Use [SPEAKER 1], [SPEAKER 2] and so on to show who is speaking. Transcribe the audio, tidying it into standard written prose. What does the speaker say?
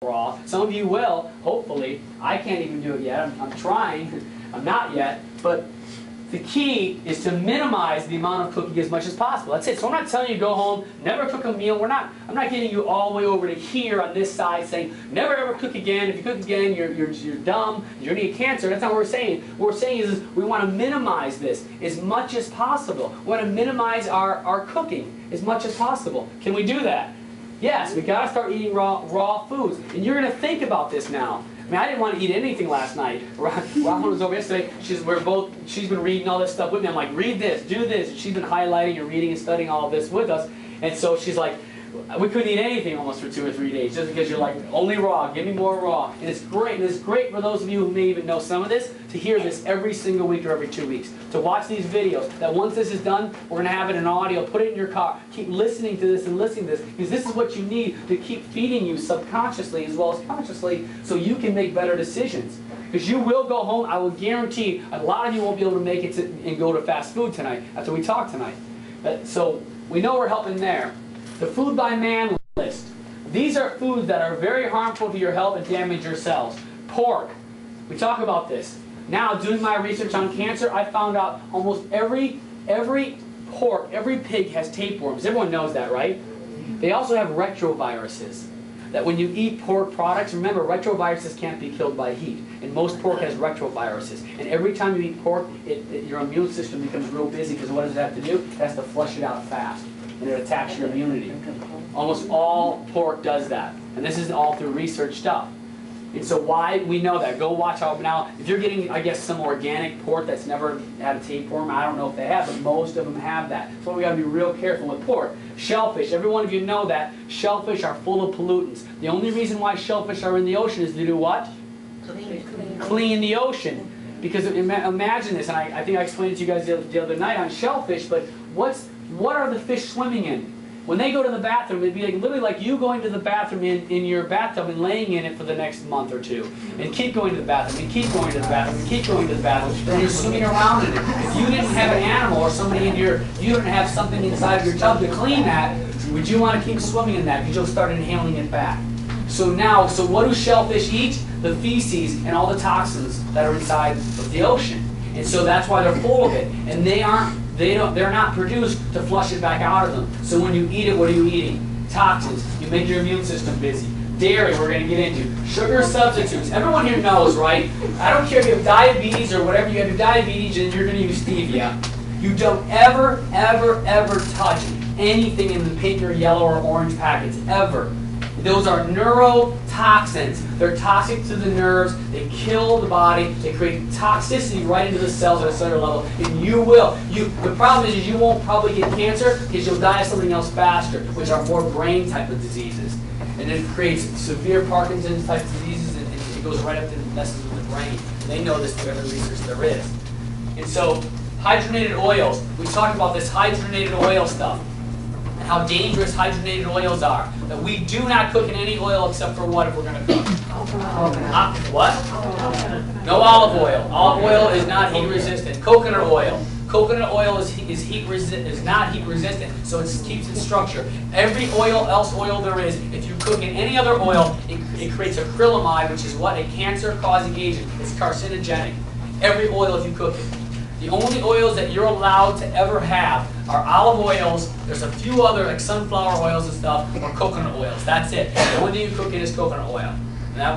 [SPEAKER 1] raw. Some of you will, hopefully. I can't even do it yet. I'm trying. I'm not yet. But the key is to minimize the amount of cooking as much as possible. That's it. So I'm not telling you to go home, never cook a meal. I'm not getting you all the way over to here on this side saying, never ever cook again. If you cook again, you're dumb. You're going to get cancer. That's not what we're saying. What we're saying is we want to minimize this as much as possible. We want to minimize our cooking as much as possible. Can we do that? Yes, we got to start eating raw foods. And you're going to think about this now. I mean, I didn't want to eat anything last night. Rahman was over yesterday. She's been reading all this stuff with me. I'm like, read this, do this. And she's been highlighting and reading and studying all of this with us. And so she's like, we couldn't eat anything almost for 2 or 3 days just because you're like, only raw, give me more raw. And it's great. And it's great for those of you who may even know some of this to hear this every single week or every 2 weeks. To watch these videos. That once this is done, we're going to have it in audio. Put it in your car. Keep listening to this and listening to this. Because this is what you need to keep feeding you subconsciously as well as consciously so you can make better decisions. Because you will go home, I will guarantee a lot of you won't be able to make it and go to fast food tonight after we talk tonight. So we know we're helping there. The Food by Man list. These are foods that are very harmful to your health and damage your cells. Pork. We talk about this. Now, doing my research on cancer, I found out almost every pork, every pig has tapeworms. Everyone knows that, right? They also have retroviruses. That when you eat pork products, remember, retroviruses can't be killed by heat. And most pork has retroviruses. And every time you eat pork, your immune system becomes real busy because what does it have to do? It has to flush it out fast. And it attacks your immunity. Almost all pork does that. And this is all through research stuff. And so why we know that? Go watch out now. If you're getting, I guess, some organic pork that's never had a tapeworm, I don't know if they have, but most of them have that. So we got to be real careful with pork. Shellfish, every one of you know that. Shellfish are full of pollutants. The only reason why shellfish are in the ocean is to do what? Clean the ocean. Because imagine this, and I think I explained it to you guys the other night on shellfish, but what are the fish swimming in? When they go to the bathroom, it'd be like, literally like you going to the bathroom in your bathtub and laying in it for the next month or two. And keep going to the bathroom, and keep going to the bathroom, and keep going to the bathroom. And you're swimming around in it. If you didn't have an animal or somebody you didn't have something inside of your tub to clean that, would you want to keep swimming in that? Because you'll start inhaling it back. So what do shellfish eat? The feces and all the toxins that are inside of the ocean. And so that's why they're full of it. And they're not produced to flush it back out of them. So when you eat it, what are you eating? Toxins. You make your immune system busy. Dairy, we're going to get into. Sugar substitutes. Everyone here knows, right? I don't care if you have diabetes or whatever, you have your diabetes and you're going to use stevia. You don't ever, ever, ever touch anything in the pink or yellow or orange packets, ever. Those are neurotoxins. They're toxic to the nerves. They kill the body. They create toxicity right into the cells at a cellular level. And you will. The problem is you won't probably get cancer because you'll die of something else faster, which are more brain type of diseases. And it creates severe Parkinson's type diseases, and it goes right up to the messes with the brain. They know this through every research there is. And so, hydrogenated oils. We talked about this hydrogenated oil stuff. How dangerous hydrogenated oils are. That we do not cook in any oil except for what if we're going to cook? What? No olive oil. Olive oil is not heat resistant. Coconut oil. Coconut oil is not heat resistant, so it keeps its structure. Every else oil there is, if you cook in any other oil, it creates acrylamide, which is what? A cancer-causing agent. It's carcinogenic. Every oil if you cook it. The only oils that you're allowed to ever have are olive oils, there's a few other like sunflower oils and stuff, or coconut oils. That's it. The only thing you cook in is coconut oil. And that